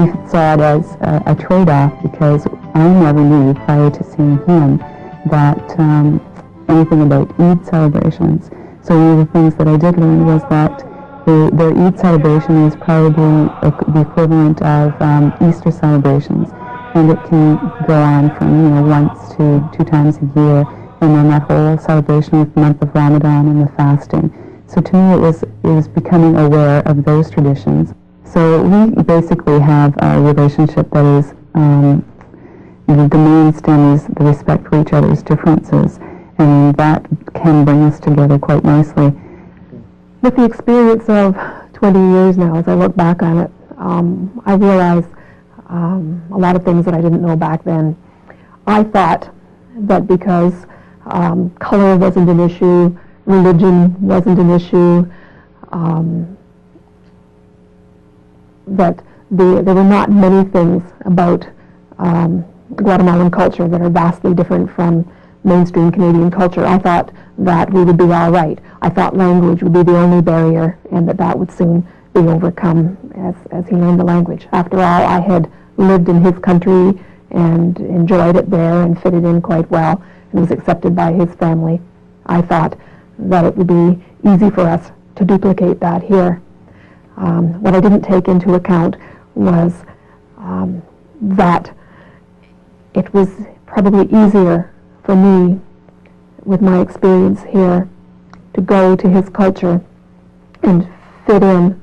he saw it as a trade-off, because I never knew prior to seeing him that anything about Eid celebrations. So one of the things that I did learn was that their Eid celebration is probably the equivalent of Easter celebrations, and it can go on from once to 2 times a year, and then that whole celebration of the month of Ramadan and the fasting. So to me, it was becoming aware of those traditions. So we basically have a relationship that is, the main stem is the respect for each other's differences, and that can bring us together quite nicely. With the experience of 20 years now, as I look back on it, I realize a lot of things that I didn't know back then. I thought that because color wasn't an issue, religion wasn't an issue, that there were not many things about Guatemalan culture that are vastly different from mainstream Canadian culture. I thought that we would be all right. I thought language would be the only barrier, and that would soon be overcome as he learned the language. After all, I had lived in his country and enjoyed it there and fitted in quite well and was accepted by his family. I thought that it would be easy for us to duplicate that here. What I didn't take into account was that it was probably easier for me, with my experience here, to go to his culture and fit in,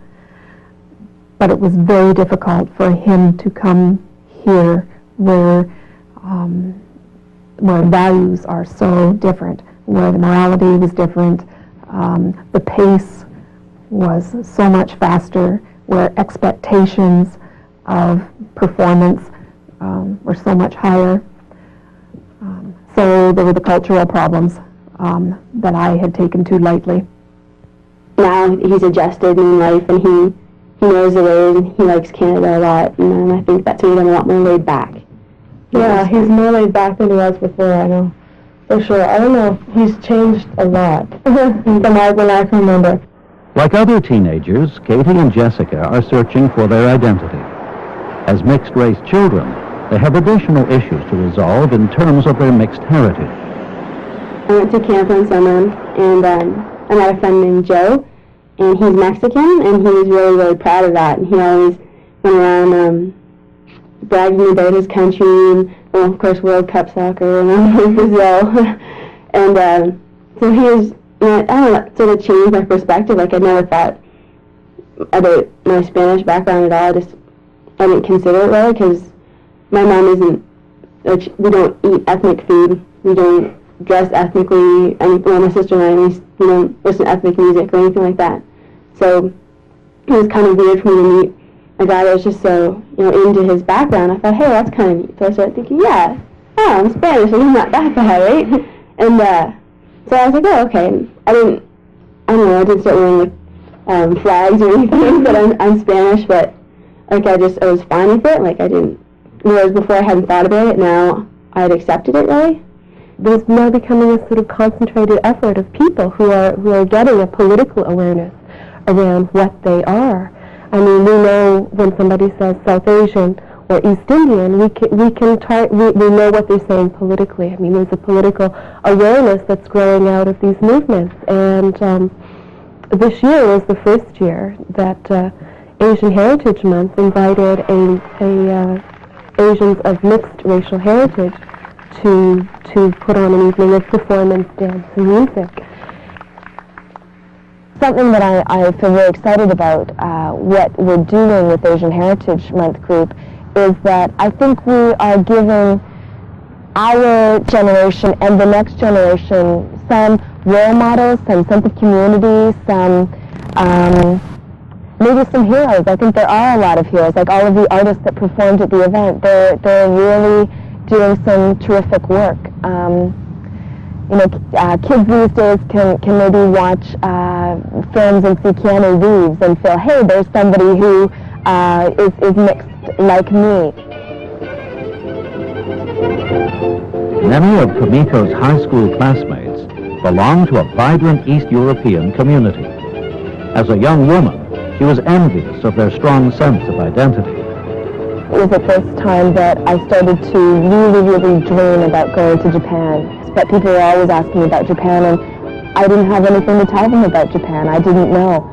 but it was very difficult for him to come here where values are so different, where the morality was different, the pace was so much faster, where expectations of performance were so much higher. So there were the cultural problems that I had taken too lightly. Now he's adjusted in life, and he knows the ways, and he likes Canada a lot, and I think that's made him a lot more laid back. Yeah, he's more laid back than he was before, I know. For sure. I don't know. He's changed a lot from when I can remember. Like other teenagers, Katie and Jessica are searching for their identity. As mixed-race children, they have additional issues to resolve in terms of their mixed heritage. I went to camp one summer, and I met a friend named Joe, and he's Mexican, and he was really, really proud of that, and he always went around bragging about his country, and, well, of course, World Cup soccer, and Brazil, and so he was, I don't know, that sort of changed my perspective. Like, I never thought about my Spanish background at all. I didn't consider it really, because my mom isn't, we don't eat ethnic food, we don't dress ethnically, and my sister and I, we don't listen to ethnic music or anything like that. So it was kind of weird for me to meet a guy that was just so, into his background. I thought, hey, that's kind of neat. So I started thinking, yeah, I'm Spanish, so I'm not that bad, right? And so I was like, oh, okay. And I didn't start wearing like flags or anything, but I'm Spanish, but like I was fine with it. Like I didn't, whereas before I hadn't thought about it, now I had accepted it really. There's now becoming a sort of concentrated effort of people who are getting a political awareness around what they are. I mean, we know when somebody says South Asian or East Indian, we know what they're saying politically. I mean, there's a political awareness that's growing out of these movements, and this year was the first year that Asian Heritage Month invited Asians of mixed racial heritage to put on an evening of performance, dance, and music. Something that I feel really excited about, what we're doing with Asian Heritage Month group, is that I think we are giving our generation and the next generation some role models, some sense of community, some maybe some heroes. I think there are a lot of heroes, like all of the artists that performed at the event. They're really doing some terrific work. Kids these days can maybe watch films and see Keanu Reeves and feel, hey, there's somebody who is mixed like me. Many of Kamiko's high school classmates belong to a vibrant East European community. As a young woman, she was envious of their strong sense of identity. it was at this time that I started to really dream about going to Japan. But people were always asking me about Japan, and I didn't have anything to tell them about Japan. I didn't know.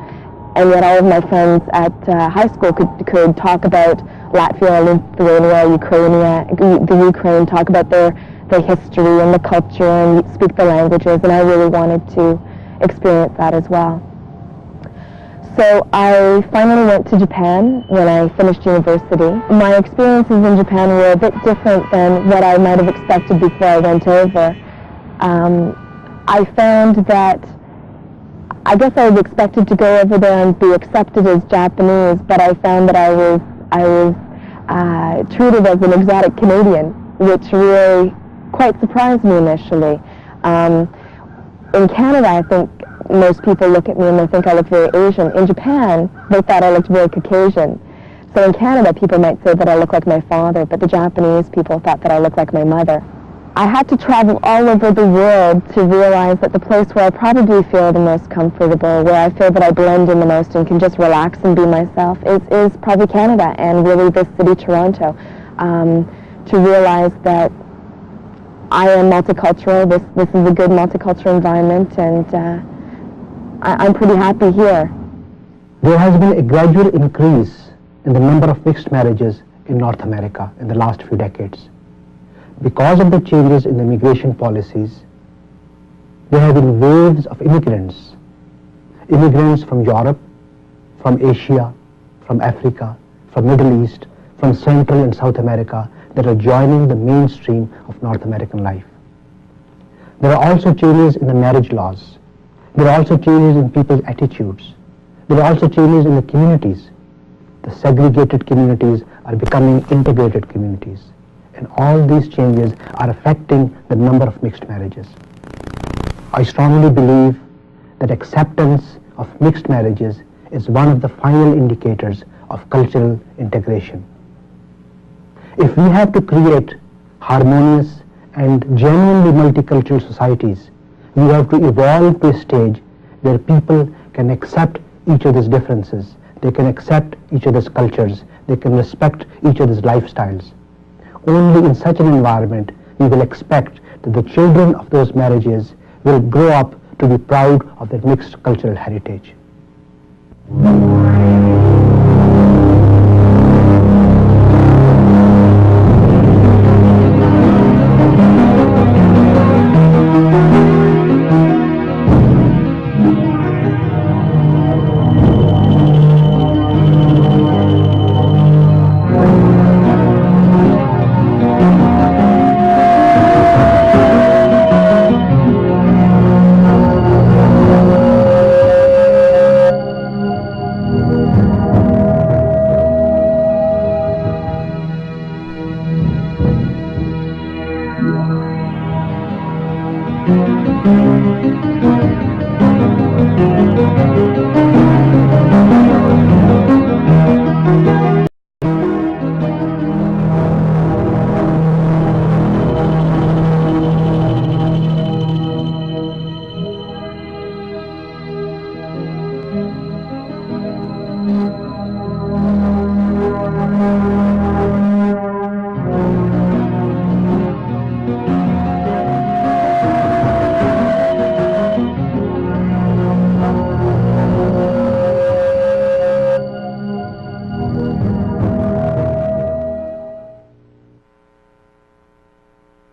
And yet all of my friends at high school could talk about Latvia, Lithuania, the Ukraine, talk about their history and the culture and speak the languages, and I really wanted to experience that as well. So I finally went to Japan when I finished university. My experiences in Japan were a bit different than what I might have expected before I went over. I found that I guess I was expected to go over there and be accepted as Japanese, but I found that I was treated as an exotic Canadian, which really quite surprised me initially. In Canada, I think most people look at me and they think I look very Asian. In Japan, they thought I looked very Caucasian. So in Canada, people might say that I look like my father, but the Japanese people thought that I looked like my mother. I had to travel all over the world to realize that the place where I probably feel the most comfortable, where I feel that I blend in the most and can just relax and be myself, is probably Canada, and really this city, Toronto. To realize that I am multicultural, this is a good multicultural environment, and I'm pretty happy here. There has been a gradual increase in the number of mixed marriages in North America in the last few decades. Because of the changes in the immigration policies, there have been waves of immigrants from Europe, from Asia, from Africa, from Middle East, from Central and South America that are joining the mainstream of North American life. There are also changes in the marriage laws. There are also changes in people's attitudes. There are also changes in the communities. The segregated communities are becoming integrated communities. And all these changes are affecting the number of mixed marriages. I strongly believe that acceptance of mixed marriages is one of the final indicators of cultural integration. If we have to create harmonious and genuinely multicultural societies, we have to evolve to a stage where people can accept each other's differences, they can accept each other's cultures, they can respect each other's lifestyles. Only in such an environment we will expect that the children of those marriages will grow up to be proud of their mixed cultural heritage.